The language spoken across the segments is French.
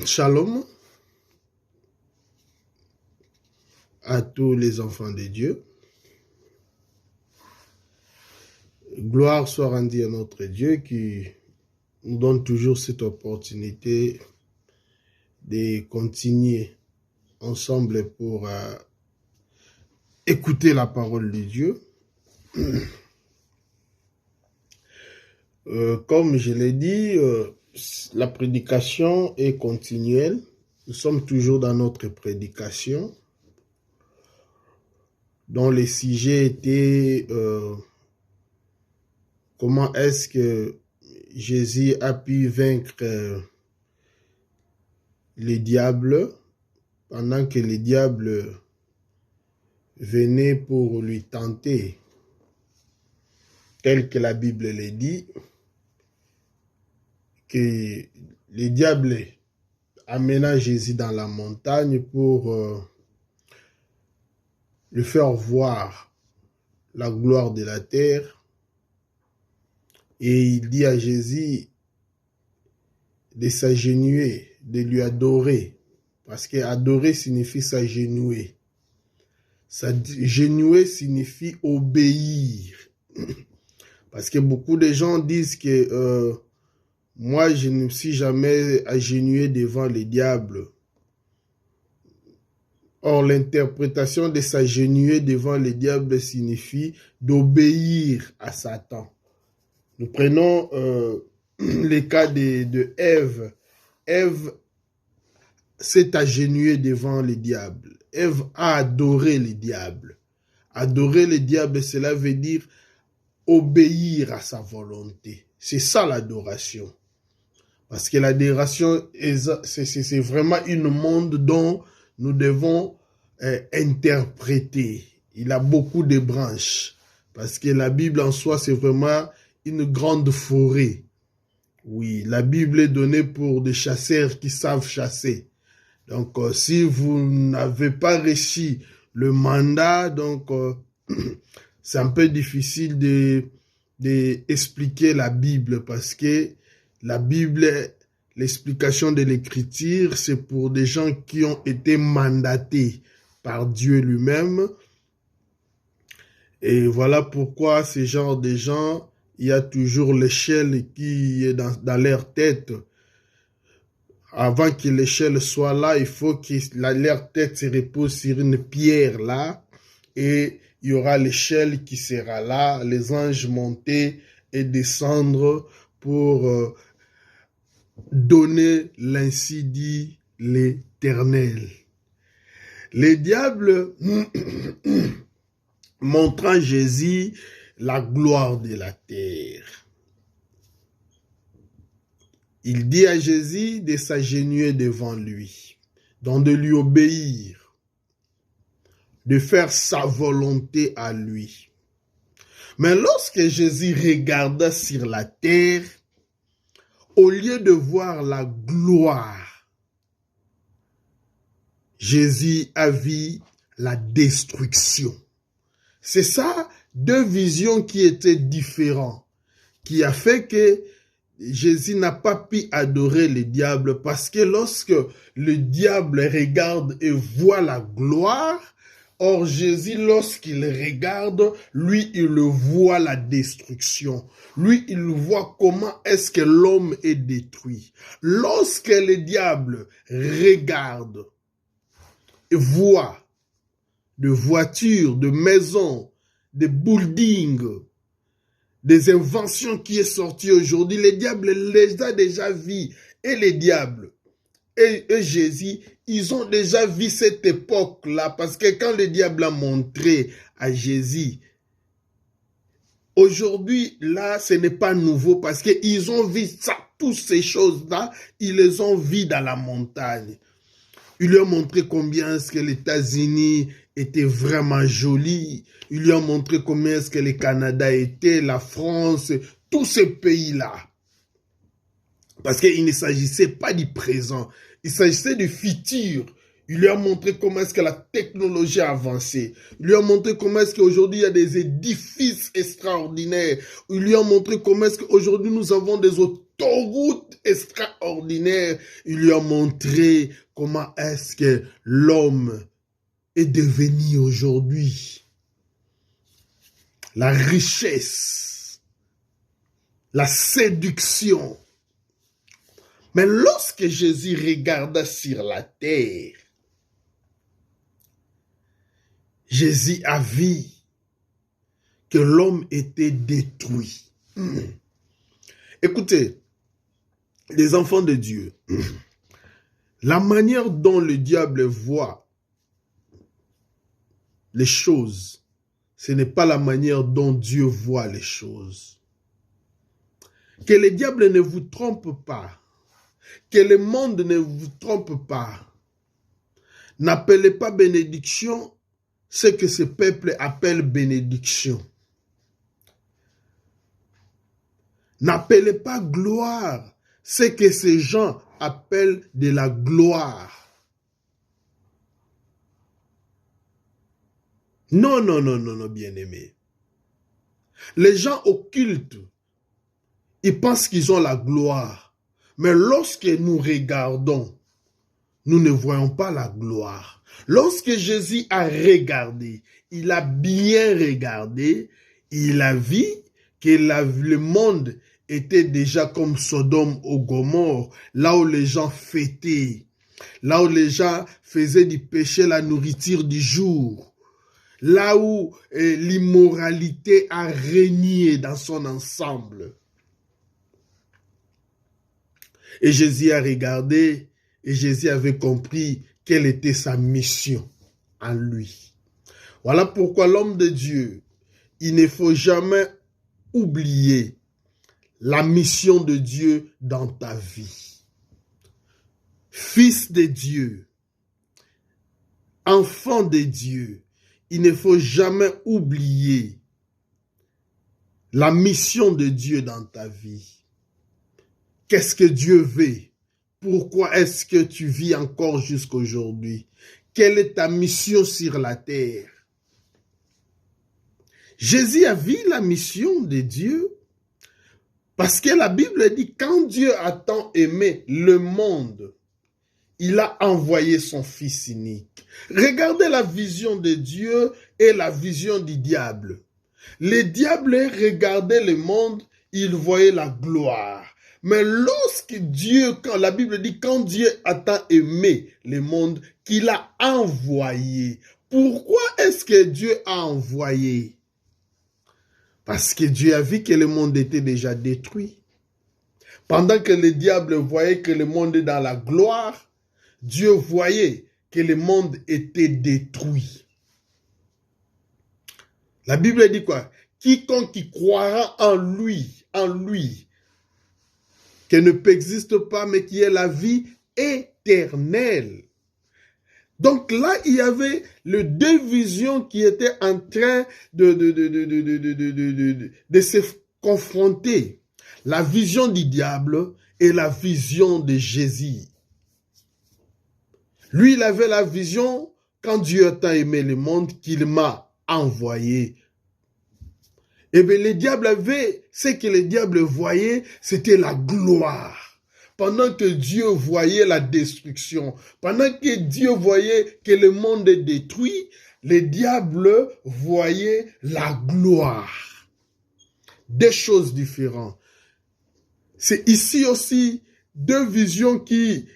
Shalom à tous les enfants de Dieu. Gloire soit rendue à notre Dieu qui nous donne toujours cette opportunité de continuer ensemble pour écouter la parole de Dieu. Comme je l'ai dit, la prédication est continuelle. Nous sommes toujours dans notre prédication, dont les sujets étaient comment est-ce que Jésus a pu vaincre les diables pendant que les diables venaient pour lui tenter, tel que la Bible le dit, que les diables amena Jésus dans la montagne pour lui faire voir la gloire de la terre. Et il dit à Jésus de s'agenouiller, de lui adorer. Parce que adorer signifie s'agenouiller. S'agenouiller signifie obéir. Parce que beaucoup de gens disent que moi, je ne me suis jamais agenouillé devant les diables. Or, l'interprétation de s'agenouiller devant les diables signifie d'obéir à Satan. Nous prenons le cas de Ève. Ève s'est agenouillée devant les diables. Ève a adoré les diables. Adorer les diables, cela veut dire obéir à sa volonté. C'est ça l'adoration. Parce que l'adoration, c'est vraiment un monde dont nous devons interpréter. Il a beaucoup de branches. Parce que la Bible en soi, c'est vraiment une grande forêt. Oui, la Bible est donnée pour des chasseurs qui savent chasser. Donc, si vous n'avez pas réussi le mandat, donc c'est un peu difficile d'expliquer la Bible parce que la Bible, l'explication de l'écriture, c'est pour des gens qui ont été mandatés par Dieu lui-même. Et voilà pourquoi ces genres de gens, il y a toujours l'échelle qui est dans leur tête. Avant que l'échelle soit là, il faut que leur tête se repose sur une pierre là. Et il y aura l'échelle qui sera là, les anges monter et descendre pour donner l'ainsi dit l'Éternel. Les diables montrant Jésus la gloire de la terre. Il dit à Jésus de s'agenouiller devant lui, donc de lui obéir, de faire sa volonté à lui. Mais lorsque Jésus regarda sur la terre, au lieu de voir la gloire, Jésus a vu la destruction. C'est ça, deux visions qui étaient différentes, qui a fait que Jésus n'a pas pu adorer le diable parce que lorsque le diable regarde et voit la gloire, or Jésus, lorsqu'il regarde, lui, il voit la destruction. Lui, il voit comment est-ce que l'homme est détruit. Lorsque le diable regarde et voit de voitures, de maisons, de buildings, des inventions qui est sorties aujourd'hui, les diables les a déjà vus. Et les diables et Jésus, ils ont déjà vu cette époque-là. Parce que quand le diable a montré à Jésus, aujourd'hui, là, ce n'est pas nouveau. Parce qu'ils ont vu ça, toutes ces choses-là, ils les ont vues dans la montagne. Il lui a montré combien est-ce que les États-Unis étaient vraiment jolis. Il lui a montré combien est-ce que le Canada était, la France, tous ces pays-là. Parce qu'il ne s'agissait pas du présent, il s'agissait du futur. Il lui a montré comment est-ce que la technologie a avancé. Il lui a montré comment est-ce qu'aujourd'hui il y a des édifices extraordinaires. Il lui a montré comment est-ce qu'aujourd'hui nous avons des autorités autoroute extraordinaire. Il lui a montré comment est-ce que l'homme est devenu aujourd'hui. La richesse, la séduction. Mais lorsque Jésus regarda sur la terre, Jésus a vu que l'homme était détruit. Écoutez, les enfants de Dieu, la manière dont le diable voit les choses, ce n'est pas la manière dont Dieu voit les choses. Que le diable ne vous trompe pas. Que le monde ne vous trompe pas. N'appelez pas bénédiction ce que ce peuple appelle bénédiction. N'appelez pas gloire ce que ces gens appellent de la gloire. Non, non, non, non, non, bien-aimés. Les gens occultes, ils pensent qu'ils ont la gloire. Mais lorsque nous regardons, nous ne voyons pas la gloire. Lorsque Jésus a regardé, il a bien regardé, il a vu que le monde était déjà comme Sodome ou Gomorrhe, là où les gens fêtaient, là où les gens faisaient du péché la nourriture du jour, là où l'immoralité a régné dans son ensemble. Et Jésus a regardé et Jésus avait compris quelle était sa mission en lui. Voilà pourquoi l'homme de Dieu, il ne faut jamais oublier la mission de Dieu dans ta vie. Fils de Dieu, enfant de Dieu, il ne faut jamais oublier la mission de Dieu dans ta vie. Qu'est-ce que Dieu veut? Pourquoi est-ce que tu vis encore jusqu'à aujourd'hui? Quelle est ta mission sur la terre? Jésus a vu la mission de Dieu parce que la Bible dit quand Dieu a tant aimé le monde, il a envoyé son Fils unique. Regardez la vision de Dieu et la vision du diable. Le diable regardait le monde, il voyait la gloire. Mais lorsque Dieu, quand la Bible dit, quand Dieu a tant aimé le monde, qu'il a envoyé. Pourquoi est-ce que Dieu a envoyé? Parce que Dieu a vu que le monde était déjà détruit. Pendant que le diable voyait que le monde est dans la gloire, Dieu voyait que le monde était détruit. La Bible dit quoi? Quiconque qui croira en lui, qui ne peut exister pas, mais qui est la vie éternelle. Donc là, il y avait les deux visions qui étaient en train de se confronter. La vision du diable et la vision de Jésus. Lui, il avait la vision, quand Dieu a tant aimé le monde, qu'il m'a envoyé. Eh bien, le diable avait, ce que le diable voyait, c'était la gloire. Pendant que Dieu voyait la destruction, pendant que Dieu voyait que le monde est détruit, le diable voyait la gloire. Deux choses différentes. C'est ici aussi deux visions qui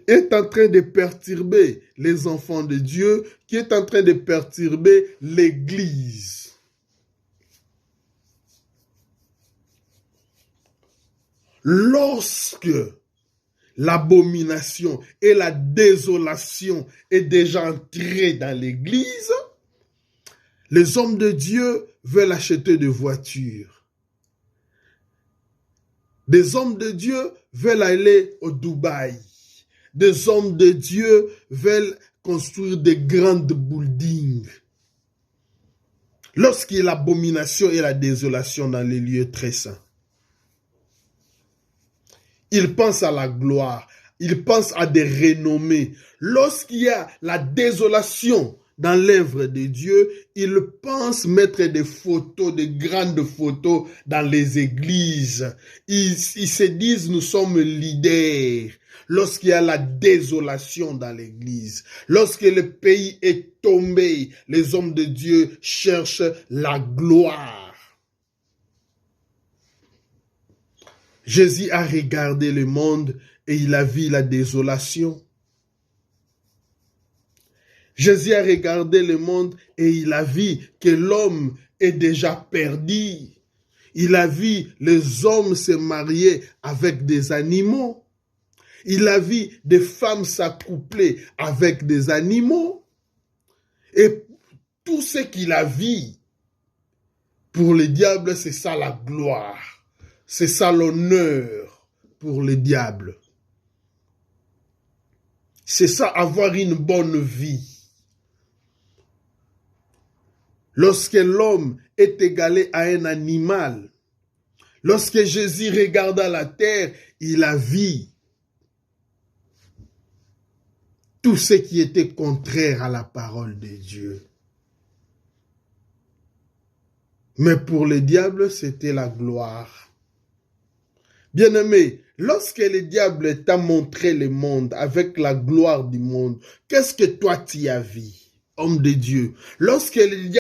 est en train de perturber les enfants de Dieu, qui est en train de perturber l'Église. Lorsque l'abomination et la désolation est déjà entrée dans l'Église, les hommes de Dieu veulent acheter des voitures. Des hommes de Dieu veulent aller au Dubaï. Des hommes de Dieu veulent construire des grandes buildings. Lorsqu'il y a l'abomination et la désolation dans les lieux très saints, ils pensent à la gloire, ils pensent à des renommées. Lorsqu'il y a la désolation dans l'œuvre de Dieu, ils pensent mettre des photos, des grandes photos dans les églises. Ils se disent, nous sommes leaders. Lorsqu'il y a la désolation dans l'église, lorsque le pays est tombé, les hommes de Dieu cherchent la gloire. Jésus a regardé le monde et il a vu la désolation. Jésus a regardé le monde et il a vu que l'homme est déjà perdu. Il a vu les hommes se marier avec des animaux. Il a vu des femmes s'accoupler avec des animaux. Et tout ce qu'il a vu, pour le diable, c'est ça la gloire. C'est ça l'honneur pour le diable. C'est ça avoir une bonne vie. Lorsque l'homme est égalé à un animal, lorsque Jésus regarda la terre, il a vu tout ce qui était contraire à la parole de Dieu. Mais pour le diable, c'était la gloire. Bien-aimé, lorsque le diable t'a montré le monde avec la gloire du monde, qu'est-ce que toi tu as vu, homme de Dieu? Lorsque le diable